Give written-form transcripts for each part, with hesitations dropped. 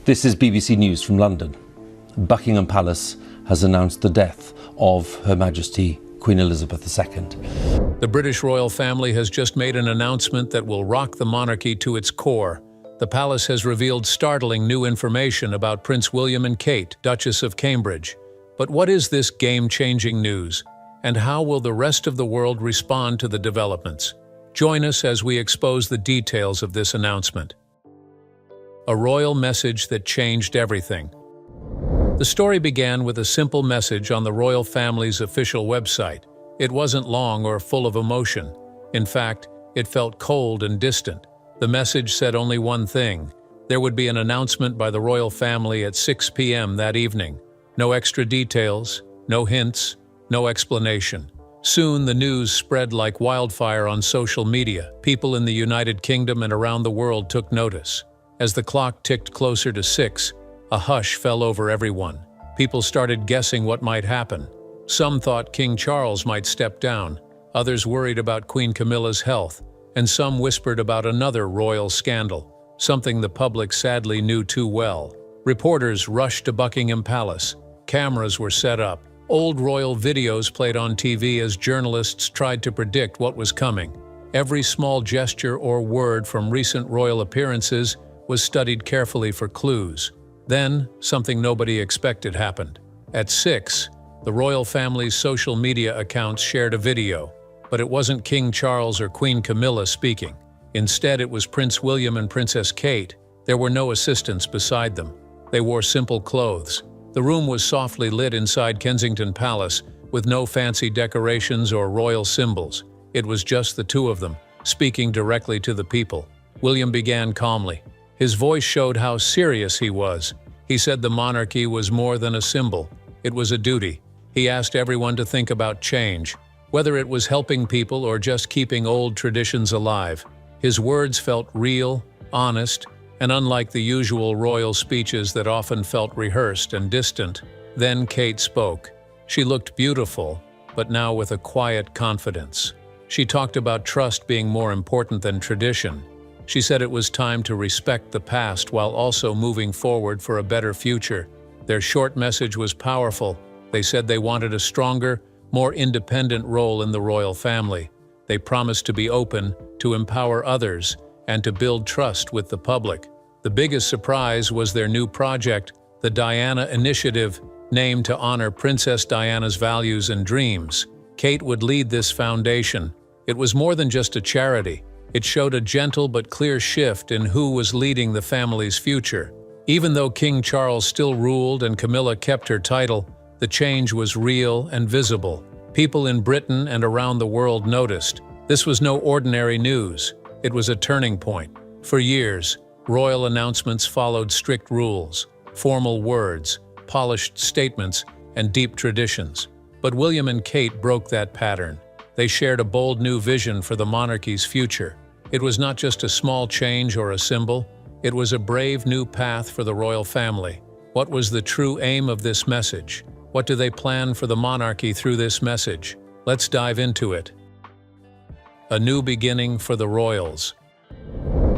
This is BBC News from London. Buckingham Palace has announced the death of Her Majesty Queen Elizabeth II. The British royal family has just made an announcement that will rock the monarchy to its core. The palace has revealed startling new information about Prince William and Kate, Duchess of Cambridge. But what is this game-changing news? And how will the rest of the world respond to the developments? Join us as we expose the details of this announcement. A royal message that changed everything. The story began with a simple message on the royal family's official website. It wasn't long or full of emotion. In fact, it felt cold and distant. The message said only one thing: there would be an announcement by the royal family at 6 p.m. that evening. No extra details, no hints, no explanation. Soon the news spread like wildfire on social media. People in the United Kingdom and around the world took notice. As the clock ticked closer to 6, a hush fell over everyone. People started guessing what might happen. Some thought King Charles might step down, others worried about Queen Camilla's health, and some whispered about another royal scandal, something the public sadly knew too well. Reporters rushed to Buckingham Palace. Cameras were set up. Old royal videos played on TV as journalists tried to predict what was coming. Every small gesture or word from recent royal appearances was studied carefully for clues. Then, something nobody expected happened. At 6, the royal family's social media accounts shared a video, but it wasn't King Charles or Queen Camilla speaking. Instead, it was Prince William and Princess Kate. There were no assistants beside them. They wore simple clothes. The room was softly lit inside Kensington Palace, with no fancy decorations or royal symbols. It was just the two of them, speaking directly to the people. William began calmly. His voice showed how serious he was. He said the monarchy was more than a symbol. It was a duty. He asked everyone to think about change, whether it was helping people or just keeping old traditions alive. His words felt real, honest, and unlike the usual royal speeches that often felt rehearsed and distant. Then Kate spoke. She looked beautiful, but now with a quiet confidence. She talked about trust being more important than tradition. She said it was time to respect the past while also moving forward for a better future. Their short message was powerful. They said they wanted a stronger, more independent role in the royal family. They promised to be open, to empower others, and to build trust with the public. The biggest surprise was their new project, the Diana Initiative, named to honor Princess Diana's values and dreams. Kate would lead this foundation. It was more than just a charity. It showed a gentle but clear shift in who was leading the family's future. Even though King Charles still ruled and Camilla kept her title, the change was real and visible. People in Britain and around the world noticed. This was no ordinary news. It was a turning point. For years, royal announcements followed strict rules, formal words, polished statements, and deep traditions. But William and Kate broke that pattern. They shared a bold new vision for the monarchy's future. It was not just a small change or a symbol. It was a brave new path for the royal family. What was the true aim of this message? What do they plan for the monarchy through this message? Let's dive into it. A new beginning for the royals.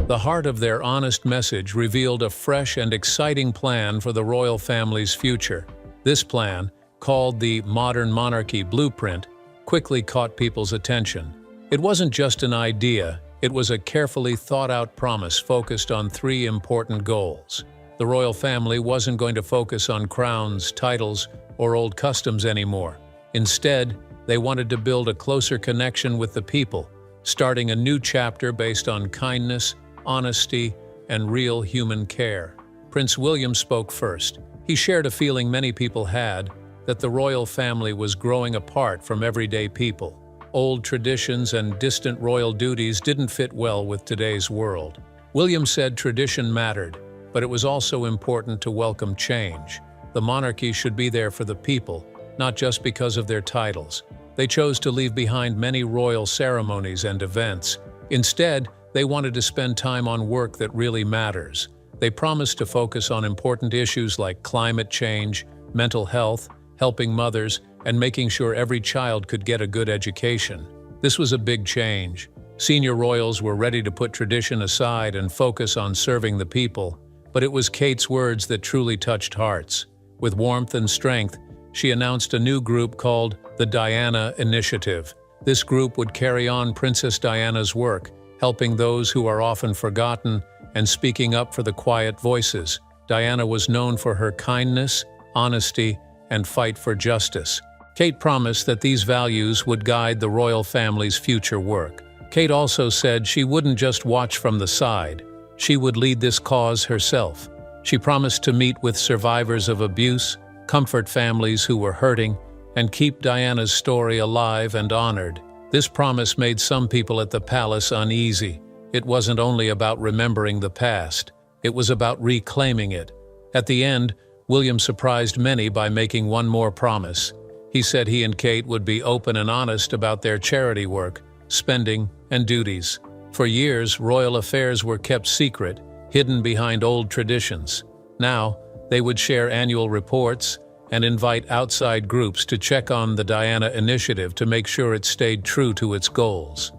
The heart of their honest message revealed a fresh and exciting plan for the royal family's future. This plan, called the Modern Monarchy Blueprint, quickly caught people's attention. It wasn't just an idea. It was a carefully thought-out promise focused on 3 important goals. The royal family wasn't going to focus on crowns, titles, or old customs anymore. Instead, they wanted to build a closer connection with the people, starting a new chapter based on kindness, honesty, and real human care. Prince William spoke first. He shared a feeling many people had, that the royal family was growing apart from everyday people. Old traditions and distant royal duties didn't fit well with today's world. William said tradition mattered, but it was also important to welcome change. The monarchy should be there for the people, not just because of their titles. They chose to leave behind many royal ceremonies and events. Instead, they wanted to spend time on work that really matters. They promised to focus on important issues like climate change, mental health, helping mothers, and making sure every child could get a good education. This was a big change. Senior royals were ready to put tradition aside and focus on serving the people. But it was Kate's words that truly touched hearts. With warmth and strength, she announced a new group called the Diana Initiative. This group would carry on Princess Diana's work, helping those who are often forgotten and speaking up for the quiet voices. Diana was known for her kindness, honesty, and fight for justice. Kate promised that these values would guide the royal family's future work. Kate also said she wouldn't just watch from the side. She would lead this cause herself. She promised to meet with survivors of abuse, comfort families who were hurting, and keep Diana's story alive and honored. This promise made some people at the palace uneasy. It wasn't only about remembering the past, it was about reclaiming it. At the end, William surprised many by making one more promise. He said he and Kate would be open and honest about their charity work, spending, and duties. For years, royal affairs were kept secret, hidden behind old traditions. Now, they would share annual reports and invite outside groups to check on the Diana Initiative to make sure it stayed true to its goals.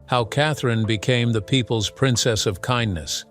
How Catherine became the people's Princess of Kindness.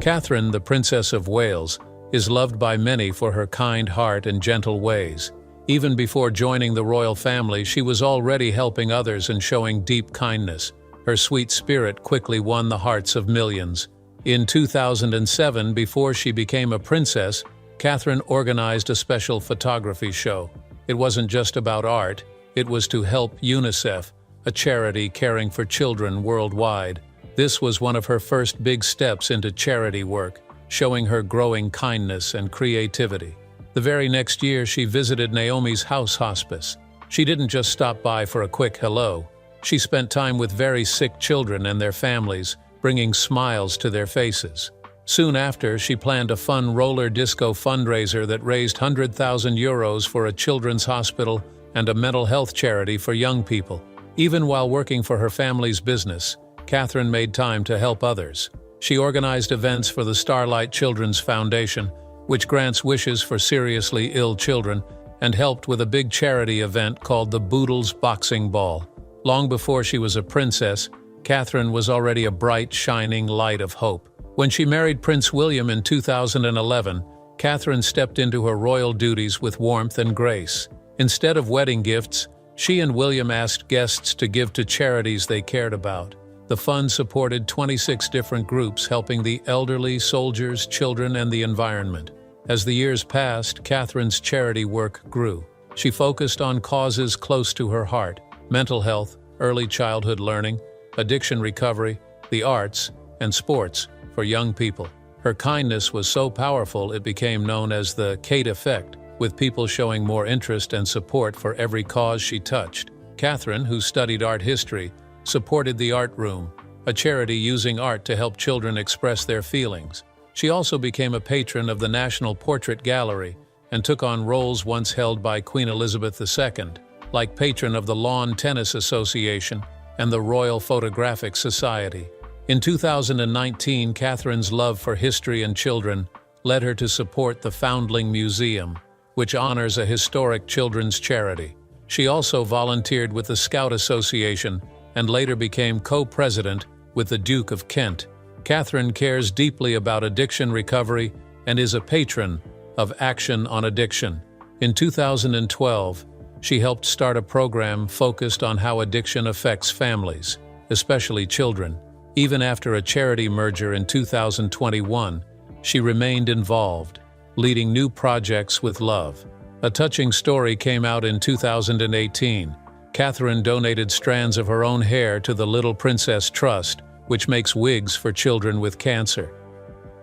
Catherine, the Princess of Wales, is loved by many for her kind heart and gentle ways. Even before joining the royal family, she was already helping others and showing deep kindness. Her sweet spirit quickly won the hearts of millions. In 2007, before she became a princess, Catherine organized a special photography show. It wasn't just about art, it was to help UNICEF, a charity caring for children worldwide. This was one of her first big steps into charity work, showing her growing kindness and creativity. The very next year, she visited Naomi's house hospice. She didn't just stop by for a quick hello. She spent time with very sick children and their families, bringing smiles to their faces. Soon after, she planned a fun roller disco fundraiser that raised €100,000 for a children's hospital and a mental health charity for young people. Even while working for her family's business, Catherine made time to help others. She organized events for the Starlight Children's Foundation, which grants wishes for seriously ill children, and helped with a big charity event called the Boodles Boxing Ball. Long before she was a princess, Catherine was already a bright, shining light of hope. When she married Prince William in 2011, Catherine stepped into her royal duties with warmth and grace. Instead of wedding gifts, she and William asked guests to give to charities they cared about. The fund supported 26 different groups helping the elderly, soldiers, children, and the environment. As the years passed, Catherine's charity work grew. She focused on causes close to her heart: mental health, early childhood learning, addiction recovery, the arts, and sports for young people. Her kindness was so powerful it became known as the Kate Effect, with people showing more interest and support for every cause she touched. Catherine, who studied art history, supported the Art Room, a charity using art to help children express their feelings. She also became a patron of the National Portrait Gallery and took on roles once held by Queen Elizabeth II, like patron of the Lawn Tennis Association and the Royal Photographic Society. In 2019, Catherine's love for history and children led her to support the Foundling Museum, which honors a historic children's charity. She also volunteered with the Scout Association and later became co-president with the Duke of Kent. Catherine cares deeply about addiction recovery and is a patron of Action on Addiction. In 2012, she helped start a program focused on how addiction affects families, especially children. Even after a charity merger in 2021, she remained involved, leading new projects with love. A touching story came out in 2018. Catherine donated strands of her own hair to the Little Princess Trust, which makes wigs for children with cancer.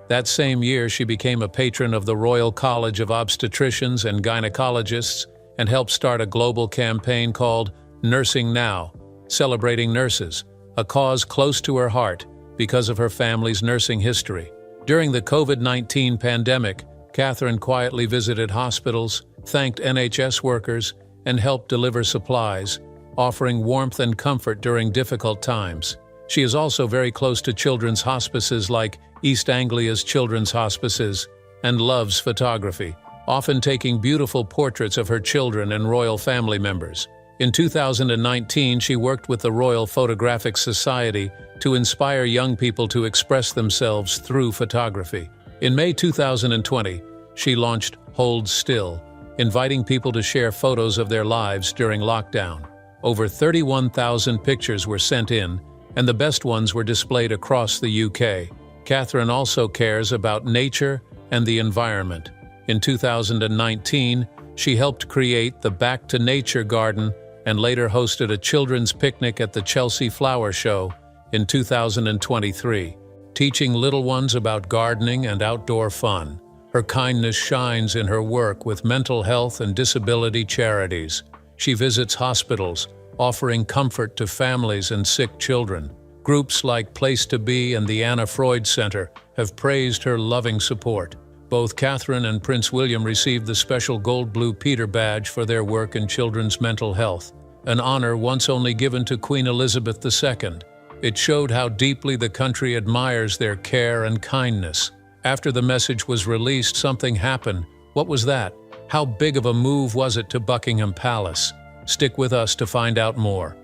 That same year, she became a patron of the Royal College of Obstetricians and Gynecologists and helped start a global campaign called Nursing Now, celebrating nurses, a cause close to her heart because of her family's nursing history. During the COVID-19 pandemic, Catherine quietly visited hospitals, thanked NHS workers, and helped deliver supplies, offering warmth and comfort during difficult times. She is also very close to children's hospices like East Anglia's Children's Hospices and loves photography, often taking beautiful portraits of her children and royal family members. In 2019, she worked with the Royal Photographic Society to inspire young people to express themselves through photography. In May 2020, she launched Hold Still, inviting people to share photos of their lives during lockdown. Over 31,000 pictures were sent in, and the best ones were displayed across the UK. Catherine also cares about nature and the environment. In 2019, she helped create the Back to Nature Garden and later hosted a children's picnic at the Chelsea Flower Show in 2023, teaching little ones about gardening and outdoor fun. Her kindness shines in her work with mental health and disability charities. She visits hospitals, offering comfort to families and sick children. Groups like Place to Be and the Anna Freud Center have praised her loving support. Both Catherine and Prince William received the special Gold Blue Peter Badge for their work in children's mental health, an honor once only given to Queen Elizabeth II. It showed how deeply the country admires their care and kindness. After the message was released, something happened. What was that? How big of a move was it to Buckingham Palace? Stick with us to find out more.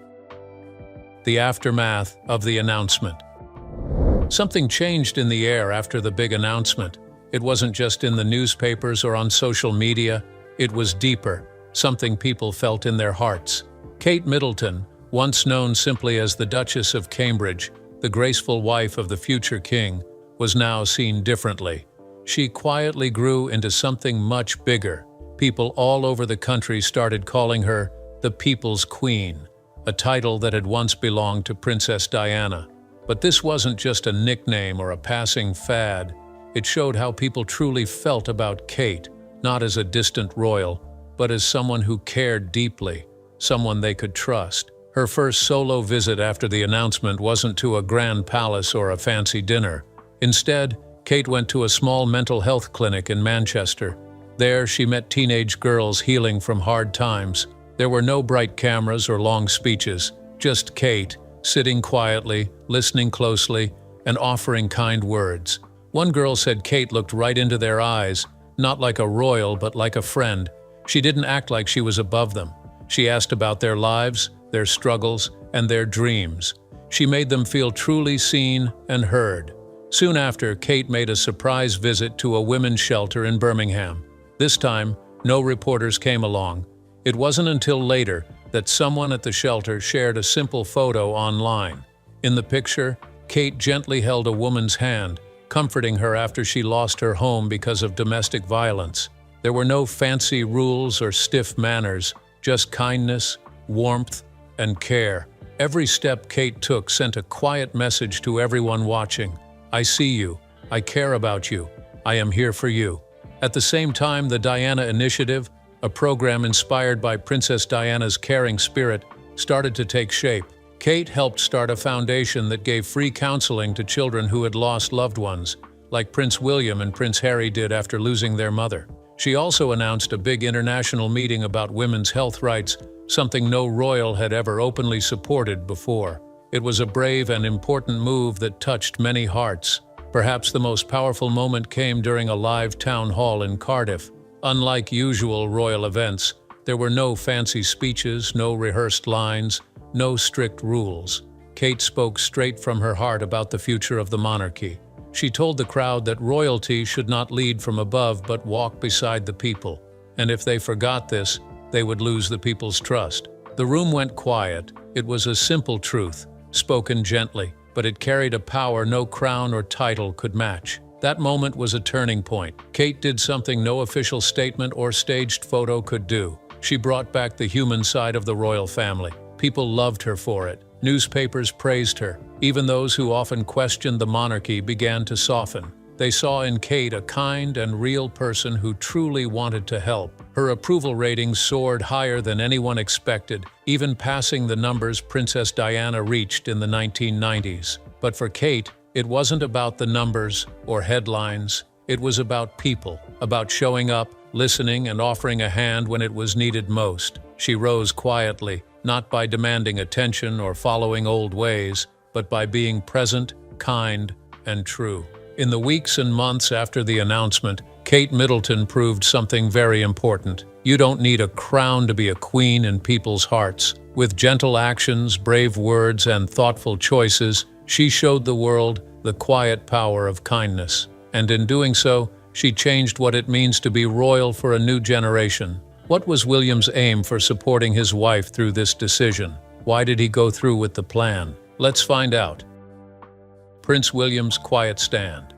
The aftermath of the announcement. Something changed in the air after the big announcement. It wasn't just in the newspapers or on social media. It was deeper, something people felt in their hearts. Kate Middleton, once known simply as the Duchess of Cambridge, the graceful wife of the future king, was now seen differently. She quietly grew into something much bigger. People all over the country started calling her the People's Queen, a title that had once belonged to Princess Diana. But this wasn't just a nickname or a passing fad. It showed how people truly felt about Kate, not as a distant royal, but as someone who cared deeply, someone they could trust. Her first solo visit after the announcement wasn't to a grand palace or a fancy dinner. Instead, Kate went to a small mental health clinic in Manchester. There, she met teenage girls healing from hard times. There were no bright cameras or long speeches, just Kate, sitting quietly, listening closely, and offering kind words. One girl said Kate looked right into their eyes, not like a royal, but like a friend. She didn't act like she was above them. She asked about their lives, their struggles, and their dreams. She made them feel truly seen and heard. Soon after, Kate made a surprise visit to a women's shelter in Birmingham. This time, no reporters came along. It wasn't until later that someone at the shelter shared a simple photo online. In the picture, Kate gently held a woman's hand, comforting her after she lost her home because of domestic violence. There were no fancy rules or stiff manners, just kindness, warmth, and care. Every step Kate took sent a quiet message to everyone watching. I see you. I care about you. I am here for you. At the same time, the Diana Initiative, a program inspired by Princess Diana's caring spirit, started to take shape. Kate helped start a foundation that gave free counseling to children who had lost loved ones, like Prince William and Prince Harry did after losing their mother. She also announced a big international meeting about women's health rights, something no royal had ever openly supported before. It was a brave and important move that touched many hearts. Perhaps the most powerful moment came during a live town hall in Cardiff. Unlike usual royal events, there were no fancy speeches, no rehearsed lines, no strict rules. Kate spoke straight from her heart about the future of the monarchy. She told the crowd that royalty should not lead from above but walk beside the people. And if they forgot this, they would lose the people's trust. The room went quiet. It was a simple truth, spoken gently, but it carried a power no crown or title could match. That moment was a turning point. Kate did something no official statement or staged photo could do. She brought back the human side of the royal family. People loved her for it. Newspapers praised her. Even those who often questioned the monarchy began to soften. They saw in Kate a kind and real person who truly wanted to help. Her approval ratings soared higher than anyone expected, even passing the numbers Princess Diana reached in the 1990s. But for Kate, it wasn't about the numbers or headlines. It was about people, about showing up, listening, and offering a hand when it was needed most. She rose quietly, not by demanding attention or following old ways, but by being present, kind, and true. In the weeks and months after the announcement, Kate Middleton proved something very important. You don't need a crown to be a queen in people's hearts. With gentle actions, brave words, and thoughtful choices, she showed the world the quiet power of kindness. And in doing so, she changed what it means to be royal for a new generation. What was William's aim for supporting his wife through this decision? Why did he go through with the plan? Let's find out. Prince William's quiet stand.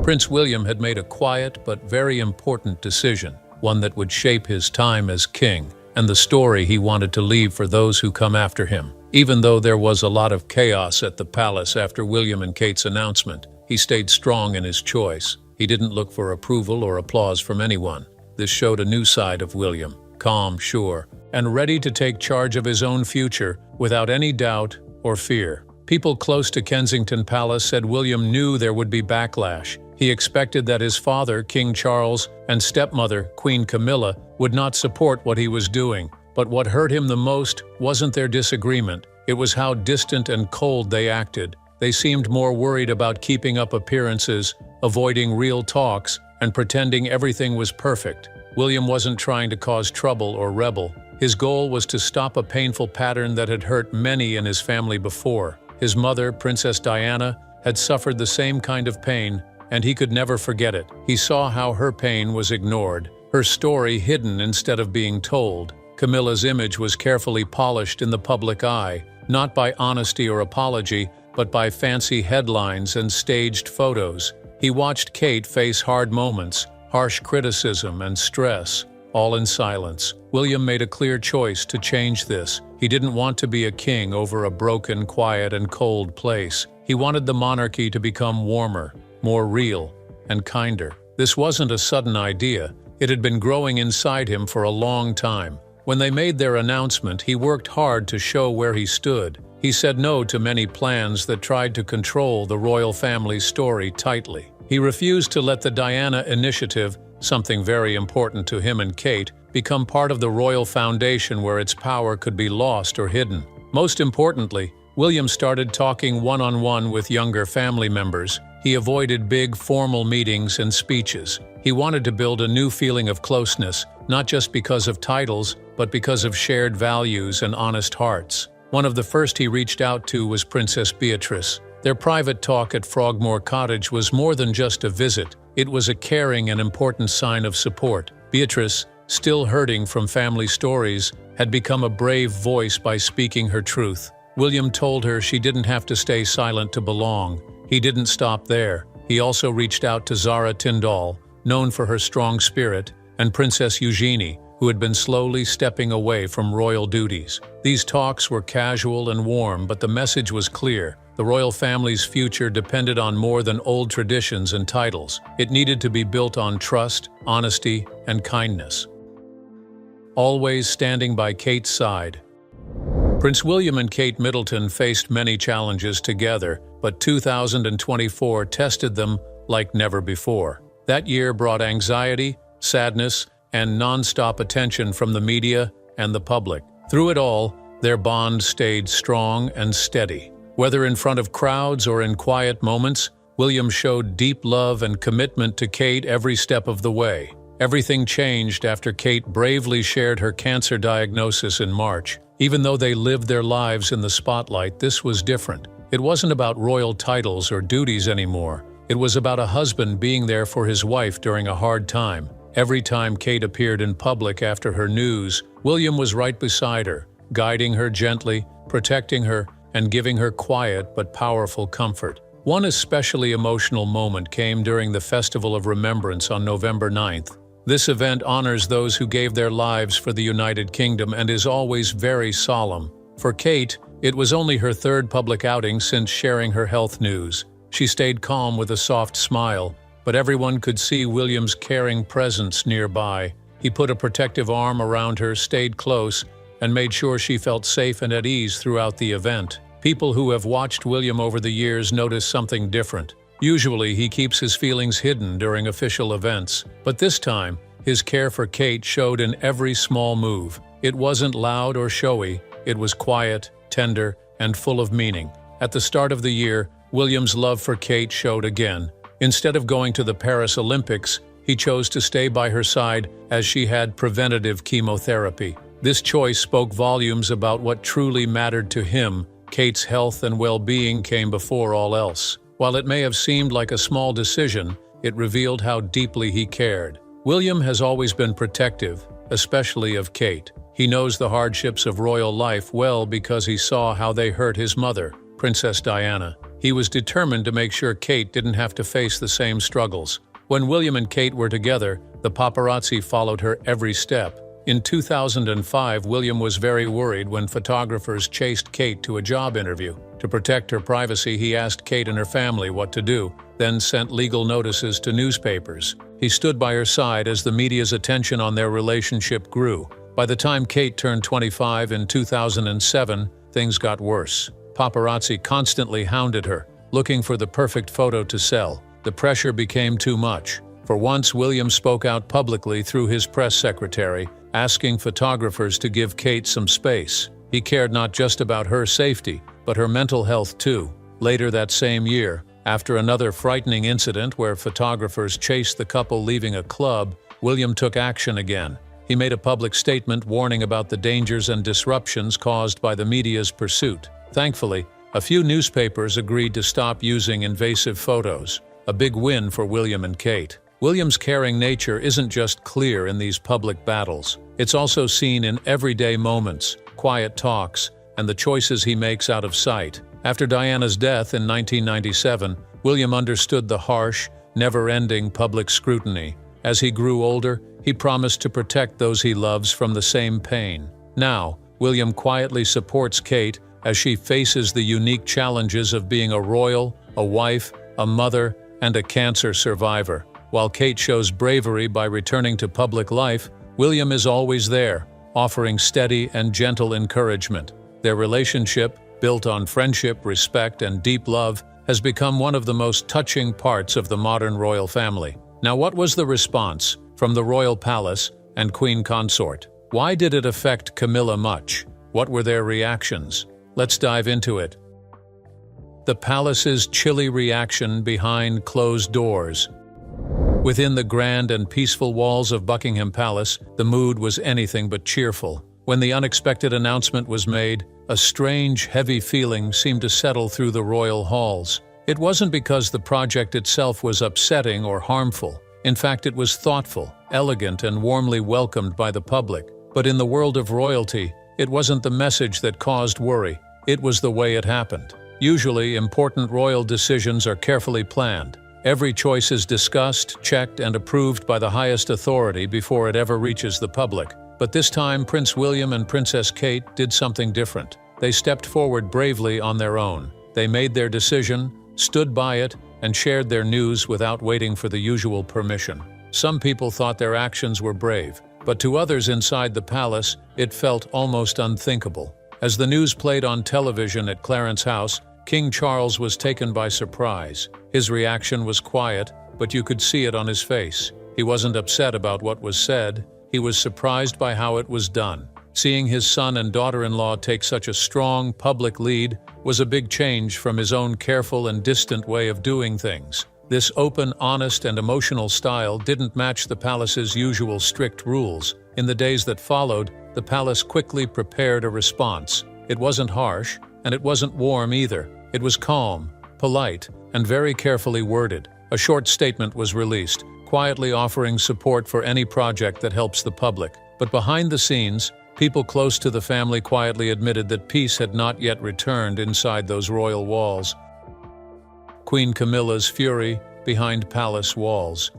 Prince William had made a quiet but very important decision, one that would shape his time as king and the story he wanted to leave for those who come after him. Even though there was a lot of chaos at the palace after William and Kate's announcement, he stayed strong in his choice. He didn't look for approval or applause from anyone. This showed a new side of William, calm, sure, and ready to take charge of his own future without any doubt or fear. People close to Kensington Palace said William knew there would be backlash. He expected that his father, King Charles, and stepmother, Queen Camilla, would not support what he was doing. But what hurt him the most wasn't their disagreement. It was how distant and cold they acted. They seemed more worried about keeping up appearances, avoiding real talks, and pretending everything was perfect. William wasn't trying to cause trouble or rebel. His goal was to stop a painful pattern that had hurt many in his family before. His mother, Princess Diana, had suffered the same kind of pain, and he could never forget it. He saw how her pain was ignored, her story hidden instead of being told. Camilla's image was carefully polished in the public eye, not by honesty or apology, but by fancy headlines and staged photos. He watched Kate face hard moments, harsh criticism, and stress, all in silence. William made a clear choice to change this. He didn't want to be a king over a broken, quiet, and cold place. He wanted the monarchy to become warmer, more real, and kinder. This wasn't a sudden idea. It had been growing inside him for a long time. When they made their announcement, he worked hard to show where he stood. He said no to many plans that tried to control the royal family's story tightly. He refused to let the Diana Initiative, something very important to him and Kate, become part of the royal foundation where its power could be lost or hidden. Most importantly, William started talking one-on-one with younger family members. He avoided big, formal meetings and speeches. He wanted to build a new feeling of closeness, not just because of titles, but because of shared values and honest hearts. One of the first he reached out to was Princess Beatrice. Their private talk at Frogmore Cottage was more than just a visit. It was a caring and important sign of support. Beatrice, still hurting from family stories, had become a brave voice by speaking her truth. William told her she didn't have to stay silent to belong. He didn't stop there. He also reached out to Zara Tindall, known for her strong spirit, and Princess Eugenie, who had been slowly stepping away from royal duties. These talks were casual and warm, but the message was clear. The royal family's future depended on more than old traditions and titles. It needed to be built on trust, honesty, and kindness. Always standing by Kate's side. Prince William and Kate Middleton faced many challenges together, but 2024 tested them like never before. That year brought anxiety, sadness, and non-stop attention from the media and the public. Through it all, their bond stayed strong and steady. Whether in front of crowds or in quiet moments, William showed deep love and commitment to Kate every step of the way. Everything changed after Kate bravely shared her cancer diagnosis in March. Even though they lived their lives in the spotlight, this was different. It wasn't about royal titles or duties anymore. It was about a husband being there for his wife during a hard time. Every time Kate appeared in public after her news, William was right beside her, guiding her gently, protecting her, and giving her quiet but powerful comfort. One especially emotional moment came during the Festival of Remembrance on November 9th. This event honors those who gave their lives for the United Kingdom and is always very solemn. For Kate, it was only her third public outing since sharing her health news. She stayed calm with a soft smile, but everyone could see William's caring presence nearby. He put a protective arm around her, stayed close, and made sure she felt safe and at ease throughout the event. People who have watched William over the years notice something different. Usually, he keeps his feelings hidden during official events, but this time, his care for Kate showed in every small move. It wasn't loud or showy, it was quiet, tender, and full of meaning. At the start of the year, William's love for Kate showed again. Instead of going to the Paris Olympics, he chose to stay by her side as she had preventative chemotherapy. This choice spoke volumes about what truly mattered to him. Kate's health and well-being came before all else. While it may have seemed like a small decision, it revealed how deeply he cared. William has always been protective, especially of Kate. He knows the hardships of royal life well because he saw how they hurt his mother, Princess Diana. He was determined to make sure Kate didn't have to face the same struggles. When William and Kate were together, the paparazzi followed her every step. In 2005, William was very worried when photographers chased Kate to a job interview. To protect her privacy, he asked Kate and her family what to do, then sent legal notices to newspapers. He stood by her side as the media's attention on their relationship grew. By the time Kate turned 25 in 2007, things got worse. Paparazzi constantly hounded her, looking for the perfect photo to sell. The pressure became too much. For once, William spoke out publicly through his press secretary, asking photographers to give Kate some space. He cared not just about her safety, but her mental health too. Later that same year, after another frightening incident where photographers chased the couple leaving a club, William took action again. He made a public statement warning about the dangers and disruptions caused by the media's pursuit. Thankfully, a few newspapers agreed to stop using invasive photos, a big win for William and Kate. William's caring nature isn't just clear in these public battles. It's also seen in everyday moments, quiet talks, and the choices he makes out of sight. After Diana's death in 1997, William understood the harsh, never-ending public scrutiny. As he grew older, he promised to protect those he loves from the same pain. Now, William quietly supports Kate as she faces the unique challenges of being a royal, a wife, a mother, and a cancer survivor. While Kate shows bravery by returning to public life, William is always there, offering steady and gentle encouragement. Their relationship, built on friendship, respect, and deep love, has become one of the most touching parts of the modern royal family. Now, what was the response from the royal palace and Queen Consort? Why did it affect Camilla much? What were their reactions? Let's dive into it. The palace's chilly reaction behind closed doors. Within the grand and peaceful walls of Buckingham Palace, the mood was anything but cheerful. When the unexpected announcement was made, a strange, heavy feeling seemed to settle through the royal halls. It wasn't because the project itself was upsetting or harmful. In fact, it was thoughtful, elegant, and warmly welcomed by the public. But in the world of royalty, it wasn't the message that caused worry. It was the way it happened. Usually, important royal decisions are carefully planned. Every choice is discussed, checked, and approved by the highest authority before it ever reaches the public. But this time, Prince William and Princess Kate did something different. They stepped forward bravely on their own. They made their decision, stood by it, and shared their news without waiting for the usual permission. Some people thought their actions were brave, but to others inside the palace, it felt almost unthinkable. As the news played on television at Clarence House, King Charles was taken by surprise. His reaction was quiet, but you could see it on his face. He wasn't upset about what was said. He was surprised by how it was done. Seeing his son and daughter-in-law take such a strong public lead was a big change from his own careful and distant way of doing things. This open, honest, and emotional style didn't match the palace's usual strict rules. In the days that followed, the palace quickly prepared a response. It wasn't harsh, and it wasn't warm either. It was calm, polite, and very carefully worded. A short statement was released, quietly offering support for any project that helps the public. But behind the scenes, people close to the family quietly admitted that peace had not yet returned inside those royal walls. Queen Camilla's fury behind palace walls.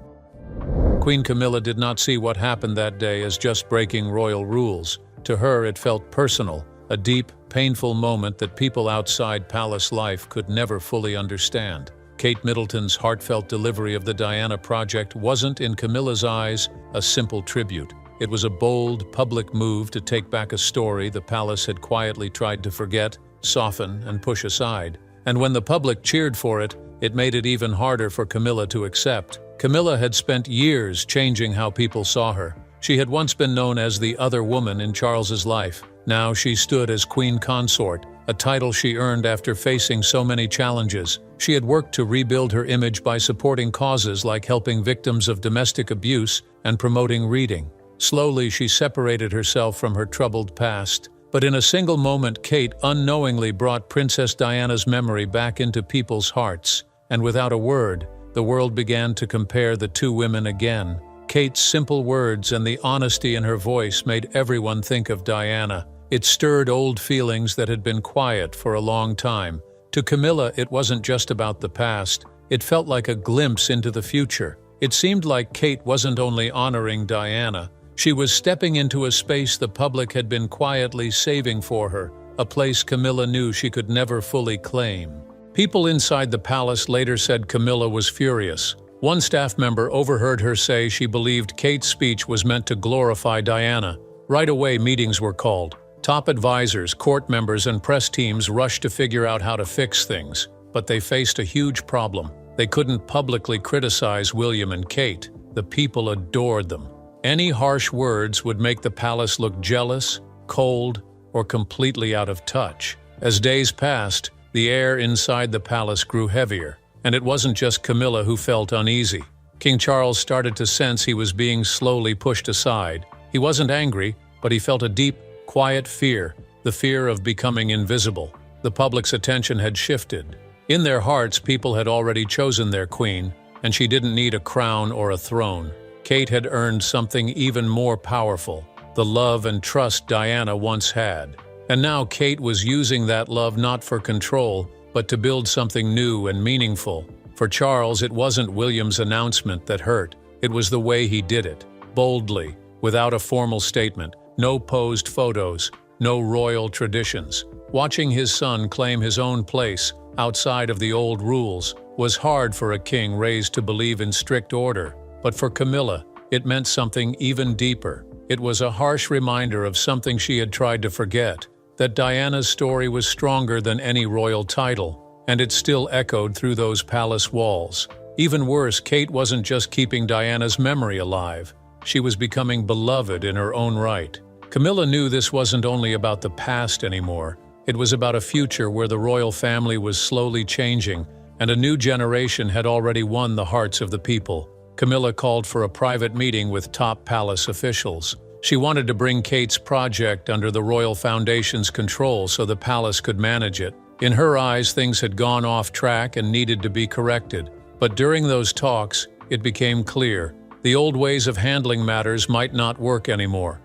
Queen Camilla did not see what happened that day as just breaking royal rules. To her, it felt personal, a deep, painful moment that people outside palace life could never fully understand. Kate Middleton's heartfelt delivery of the Diana project wasn't, in Camilla's eyes, a simple tribute. It was a bold, public move to take back a story the palace had quietly tried to forget, soften, and push aside. And when the public cheered for it, it made it even harder for Camilla to accept. Camilla had spent years changing how people saw her. She had once been known as the other woman in Charles's life. Now she stood as Queen Consort, a title she earned after facing so many challenges. She had worked to rebuild her image by supporting causes like helping victims of domestic abuse and promoting reading. Slowly, she separated herself from her troubled past. But in a single moment, Kate unknowingly brought Princess Diana's memory back into people's hearts. And without a word, the world began to compare the two women again. Kate's simple words and the honesty in her voice made everyone think of Diana. It stirred old feelings that had been quiet for a long time. To Camilla, it wasn't just about the past. It felt like a glimpse into the future. It seemed like Kate wasn't only honoring Diana, she was stepping into a space the public had been quietly saving for her, a place Camilla knew she could never fully claim. People inside the palace later said Camilla was furious. One staff member overheard her say she believed Kate's speech was meant to glorify Diana. Right away, meetings were called. Top advisors, court members, and press teams rushed to figure out how to fix things. But they faced a huge problem. They couldn't publicly criticize William and Kate. The people adored them. Any harsh words would make the palace look jealous, cold, or completely out of touch. As days passed, the air inside the palace grew heavier. And it wasn't just Camilla who felt uneasy. King Charles started to sense he was being slowly pushed aside. He wasn't angry, but he felt a deep, quiet fear, the fear of becoming invisible. The public's attention had shifted. In their hearts, people had already chosen their queen, and she didn't need a crown or a throne. Kate had earned something even more powerful, the love and trust Diana once had. And now Kate was using that love not for control, but to build something new and meaningful. For Charles, it wasn't William's announcement that hurt. It was the way he did it, boldly, without a formal statement, no posed photos, no royal traditions. Watching his son claim his own place outside of the old rules was hard for a king raised to believe in strict order. But for Camilla, it meant something even deeper. It was a harsh reminder of something she had tried to forget, that Diana's story was stronger than any royal title, and it still echoed through those palace walls. Even worse, Kate wasn't just keeping Diana's memory alive. She was becoming beloved in her own right. Camilla knew this wasn't only about the past anymore. It was about a future where the royal family was slowly changing, and a new generation had already won the hearts of the people. Camilla called for a private meeting with top palace officials. She wanted to bring Kate's project under the Royal Foundation's control so the palace could manage it. In her eyes, things had gone off track and needed to be corrected. But during those talks, it became clear the old ways of handling matters might not work anymore.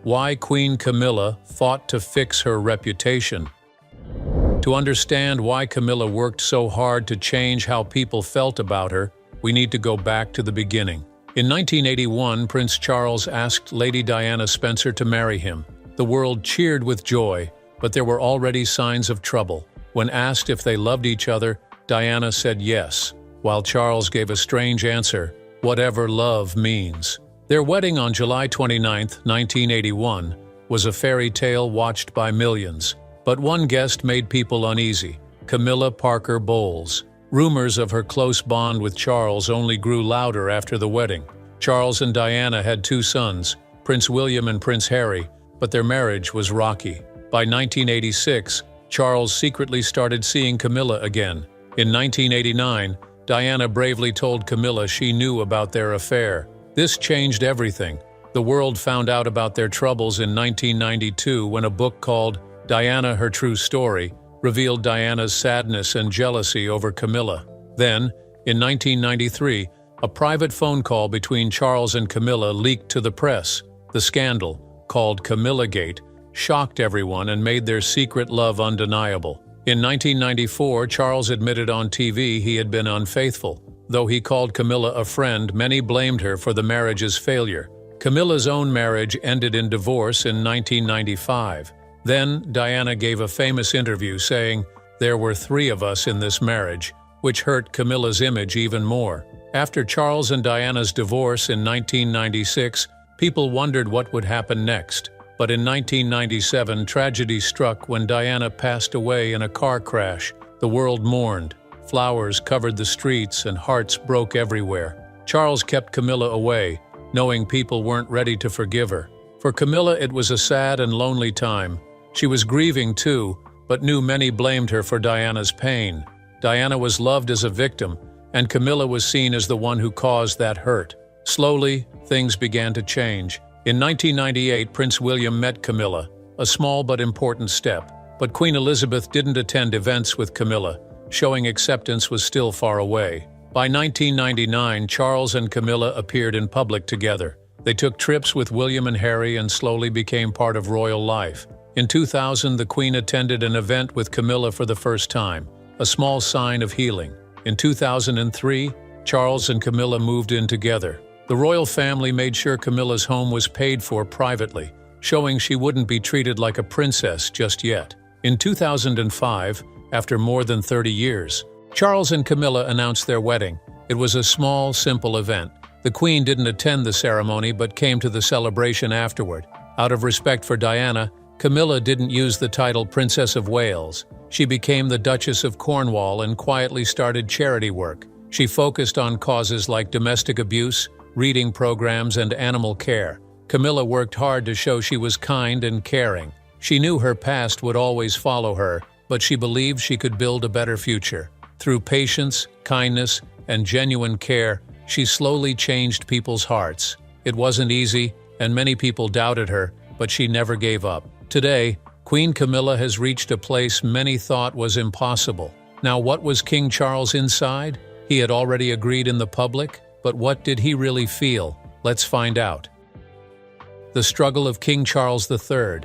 Why Queen Camilla fought to fix her reputation. To understand why Camilla worked so hard to change how people felt about her, we need to go back to the beginning. In 1981, Prince Charles asked Lady Diana Spencer to marry him. The world cheered with joy, but there were already signs of trouble. When asked if they loved each other, Diana said yes, while Charles gave a strange answer, whatever love means. Their wedding on July 29, 1981, was a fairy tale watched by millions. But one guest made people uneasy, Camilla Parker Bowles. Rumors of her close bond with Charles only grew louder after the wedding. Charles and Diana had two sons, Prince William and Prince Harry, but their marriage was rocky. By 1986, Charles secretly started seeing Camilla again. In 1989, Diana bravely told Camilla she knew about their affair. This changed everything. The world found out about their troubles in 1992 when a book called Diana: Her True Story revealed Diana's sadness and jealousy over Camilla. Then, in 1993, a private phone call between Charles and Camilla leaked to the press. The scandal, called Camillagate, shocked everyone and made their secret love undeniable. In 1994, Charles admitted on TV he had been unfaithful. Though he called Camilla a friend, many blamed her for the marriage's failure. Camilla's own marriage ended in divorce in 1995. Then, Diana gave a famous interview saying, "There were 3 of us in this marriage," which hurt Camilla's image even more. After Charles and Diana's divorce in 1996, people wondered what would happen next. But in 1997, tragedy struck when Diana passed away in a car crash. The world mourned. Flowers covered the streets and hearts broke everywhere. Charles kept Camilla away, knowing people weren't ready to forgive her. For Camilla, it was a sad and lonely time. She was grieving too, but knew many blamed her for Diana's pain. Diana was loved as a victim, and Camilla was seen as the one who caused that hurt. Slowly, things began to change. In 1998, Prince William met Camilla, a small but important step. But Queen Elizabeth didn't attend events with Camilla, showing acceptance was still far away. By 1999, Charles and Camilla appeared in public together. They took trips with William and Harry and slowly became part of royal life. In 2000, the Queen attended an event with Camilla for the first time, a small sign of healing. In 2003, Charles and Camilla moved in together. The royal family made sure Camilla's home was paid for privately, showing she wouldn't be treated like a princess just yet. In 2005, after more than 30 years, Charles and Camilla announced their wedding. It was a small, simple event. The Queen didn't attend the ceremony but came to the celebration afterward. Out of respect for Diana, Camilla didn't use the title Princess of Wales. She became the Duchess of Cornwall and quietly started charity work. She focused on causes like domestic abuse, reading programs, and animal care. Camilla worked hard to show she was kind and caring. She knew her past would always follow her, but she believed she could build a better future. Through patience, kindness, and genuine care, she slowly changed people's hearts. It wasn't easy, and many people doubted her, but she never gave up. Today, Queen Camilla has reached a place many thought was impossible. Now, what was King Charles inside? He had already agreed in the public, but what did he really feel? Let's find out. The struggle of King Charles III.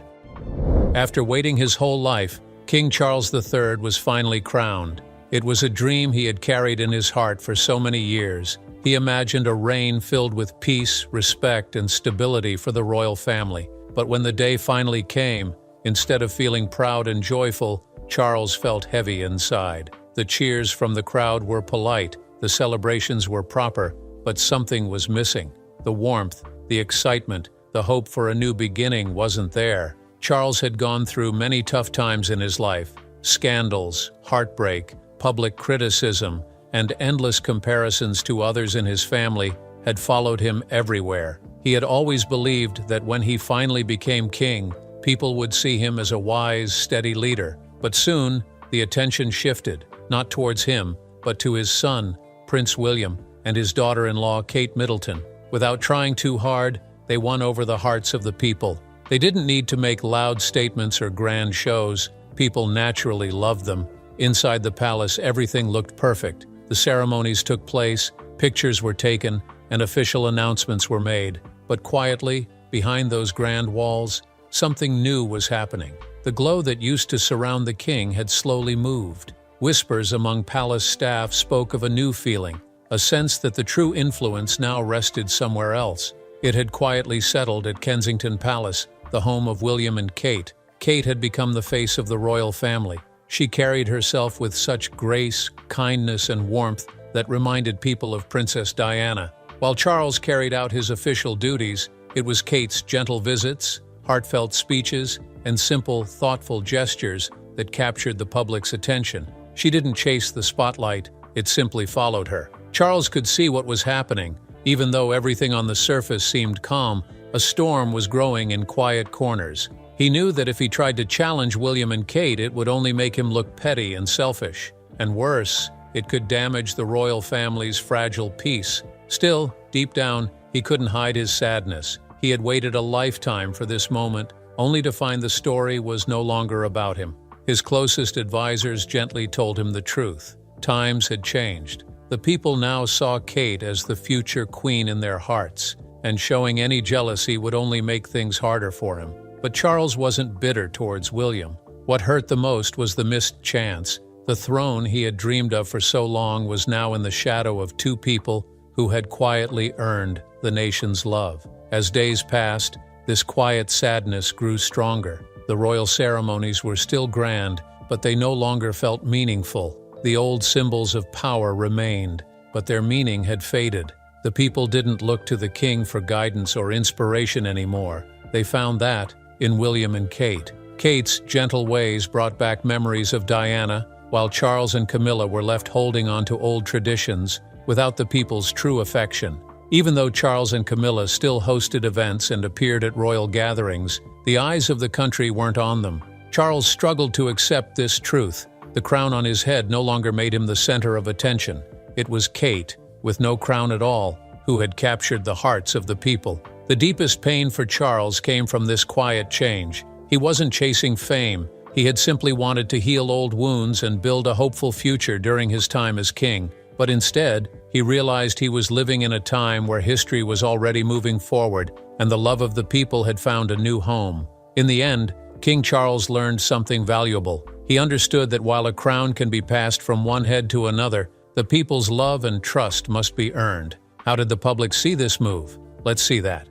After waiting his whole life, King Charles III was finally crowned. It was a dream he had carried in his heart for so many years. He imagined a reign filled with peace, respect, and stability for the royal family. But when the day finally came, instead of feeling proud and joyful, Charles felt heavy inside. The cheers from the crowd were polite, the celebrations were proper, but something was missing. The warmth, the excitement, the hope for a new beginning wasn't there. Charles had gone through many tough times in his life. Scandals, heartbreak, public criticism, and endless comparisons to others in his family had followed him everywhere. He had always believed that when he finally became king, people would see him as a wise, steady leader. But soon, the attention shifted, not towards him, but to his son, Prince William, and his daughter-in-law, Kate Middleton. Without trying too hard, they won over the hearts of the people. They didn't need to make loud statements or grand shows. People naturally loved them. Inside the palace, everything looked perfect. The ceremonies took place, pictures were taken, and official announcements were made. But quietly, behind those grand walls, something new was happening. The glow that used to surround the king had slowly moved. Whispers among palace staff spoke of a new feeling, a sense that the true influence now rested somewhere else. It had quietly settled at Kensington Palace, the home of William and Kate. Kate had become the face of the royal family. She carried herself with such grace, kindness, and warmth that reminded people of Princess Diana. While Charles carried out his official duties, it was Kate's gentle visits, heartfelt speeches, and simple, thoughtful gestures that captured the public's attention. She didn't chase the spotlight, it simply followed her. Charles could see what was happening. Even though everything on the surface seemed calm, a storm was growing in quiet corners. He knew that if he tried to challenge William and Kate, it would only make him look petty and selfish. And worse, it could damage the royal family's fragile peace. Still, deep down, he couldn't hide his sadness. He had waited a lifetime for this moment, only to find the story was no longer about him. His closest advisors gently told him the truth. Times had changed. The people now saw Kate as the future queen in their hearts, and showing any jealousy would only make things harder for him. But Charles wasn't bitter towards William. What hurt the most was the missed chance. The throne he had dreamed of for so long was now in the shadow of two people who had quietly earned the nation's love. As days passed, this quiet sadness grew stronger. The royal ceremonies were still grand, but they no longer felt meaningful. The old symbols of power remained, but their meaning had faded. The people didn't look to the king for guidance or inspiration anymore. They found that in William and Kate. Kate's gentle ways brought back memories of Diana, while Charles and Camilla were left holding on to old traditions without the people's true affection. Even though Charles and Camilla still hosted events and appeared at royal gatherings, the eyes of the country weren't on them. Charles struggled to accept this truth. The crown on his head no longer made him the center of attention. It was Kate, with no crown at all, who had captured the hearts of the people. The deepest pain for Charles came from this quiet change. He wasn't chasing fame. He had simply wanted to heal old wounds and build a hopeful future during his time as king. But instead, he realized he was living in a time where history was already moving forward, and the love of the people had found a new home. In the end, King Charles learned something valuable. He understood that while a crown can be passed from one head to another, the people's love and trust must be earned. How did the public see this move? Let's see that.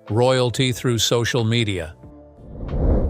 Royalty through social media.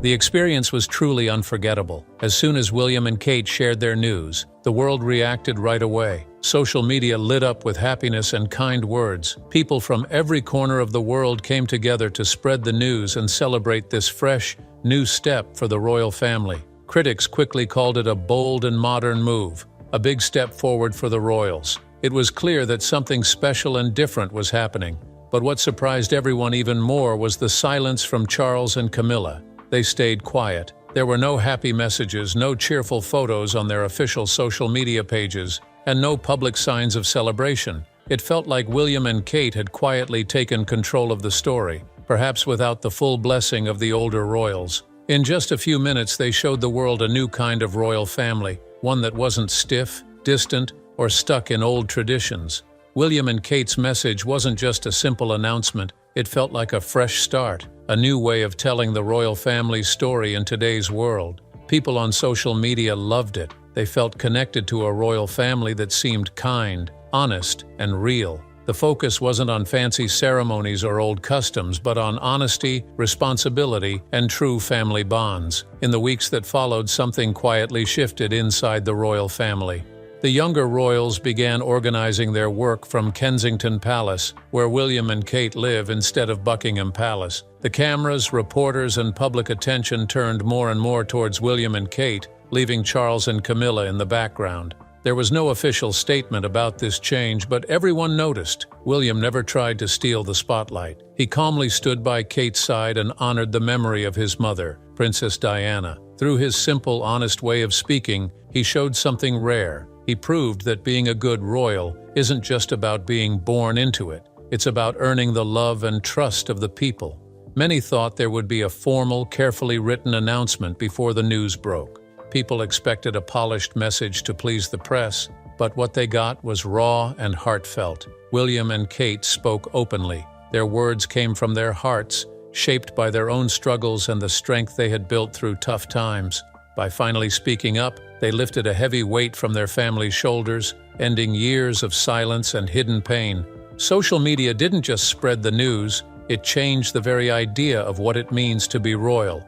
The experience was truly unforgettable. As soon as William and Kate shared their news, the world reacted right away. Social media lit up with happiness and kind words. People from every corner of the world came together to spread the news and celebrate this fresh, new step for the royal family. Critics quickly called it a bold and modern move, a big step forward for the royals. It was clear that something special and different was happening. But what surprised everyone even more was the silence from Charles and Camilla. They stayed quiet. There were no happy messages, no cheerful photos on their official social media pages, and no public signs of celebration. It felt like William and Kate had quietly taken control of the story, perhaps without the full blessing of the older royals. In just a few minutes, they showed the world a new kind of royal family, one that wasn't stiff, distant, or stuck in old traditions. William and Kate's message wasn't just a simple announcement. It felt like a fresh start, a new way of telling the royal family's story in today's world. People on social media loved it. They felt connected to a royal family that seemed kind, honest, and real. The focus wasn't on fancy ceremonies or old customs, but on honesty, responsibility, and true family bonds. In the weeks that followed, something quietly shifted inside the royal family. The younger royals began organizing their work from Kensington Palace, where William and Kate live, instead of Buckingham Palace. The cameras, reporters, and public attention turned more and more towards William and Kate, leaving Charles and Camilla in the background. There was no official statement about this change, but everyone noticed. William never tried to steal the spotlight. He calmly stood by Kate's side and honored the memory of his mother, Princess Diana. Through his simple, honest way of speaking, he showed something rare. He proved that being a good royal isn't just about being born into it. It's about earning the love and trust of the people. Many thought there would be a formal, carefully written announcement before the news broke. People expected a polished message to please the press, but what they got was raw and heartfelt. William and Kate spoke openly. Their words came from their hearts, shaped by their own struggles and the strength they had built through tough times. By finally speaking up, they lifted a heavy weight from their family's shoulders, ending years of silence and hidden pain. Social media didn't just spread the news, it changed the very idea of what it means to be royal.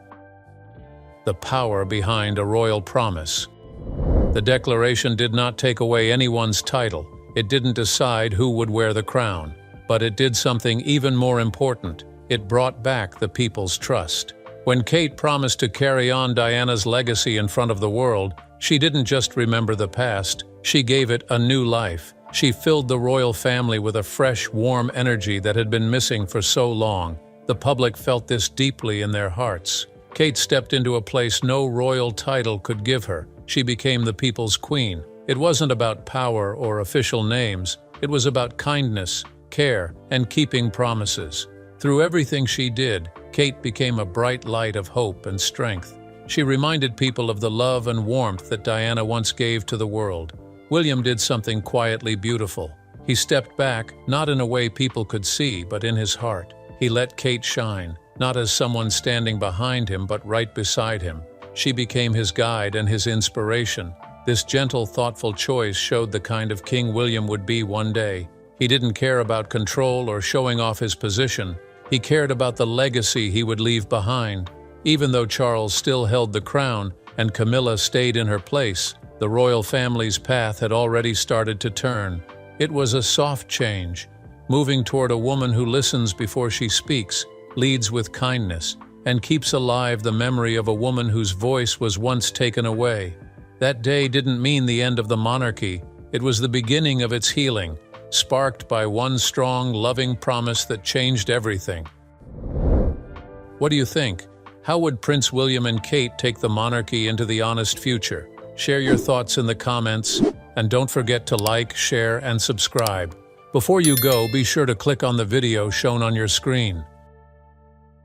The power behind a royal promise. The declaration did not take away anyone's title. It didn't decide who would wear the crown. But it did something even more important. It brought back the people's trust. When Kate promised to carry on Diana's legacy in front of the world, she didn't just remember the past, she gave it a new life. She filled the royal family with a fresh, warm energy that had been missing for so long. The public felt this deeply in their hearts. Kate stepped into a place no royal title could give her. She became the people's queen. It wasn't about power or official names. It was about kindness, care, and keeping promises. Through everything she did, Kate became a bright light of hope and strength. She reminded people of the love and warmth that Diana once gave to the world. William did something quietly beautiful. He stepped back, not in a way people could see, but in his heart. He let Kate shine, not as someone standing behind him, but right beside him. She became his guide and his inspiration. This gentle, thoughtful choice showed the kind of king William would be one day. He didn't care about control or showing off his position. He cared about the legacy he would leave behind. Even though Charles still held the crown and Camilla stayed in her place, the royal family's path had already started to turn. It was a soft change, moving toward a woman who listens before she speaks, leads with kindness, and keeps alive the memory of a woman whose voice was once taken away. That day didn't mean the end of the monarchy. It was the beginning of its healing, sparked by one strong, loving promise that changed everything. What do you think? How would Prince William and Kate take the monarchy into the honest future? Share your thoughts in the comments, and don't forget to like, share, and subscribe. Before you go, be sure to click on the video shown on your screen.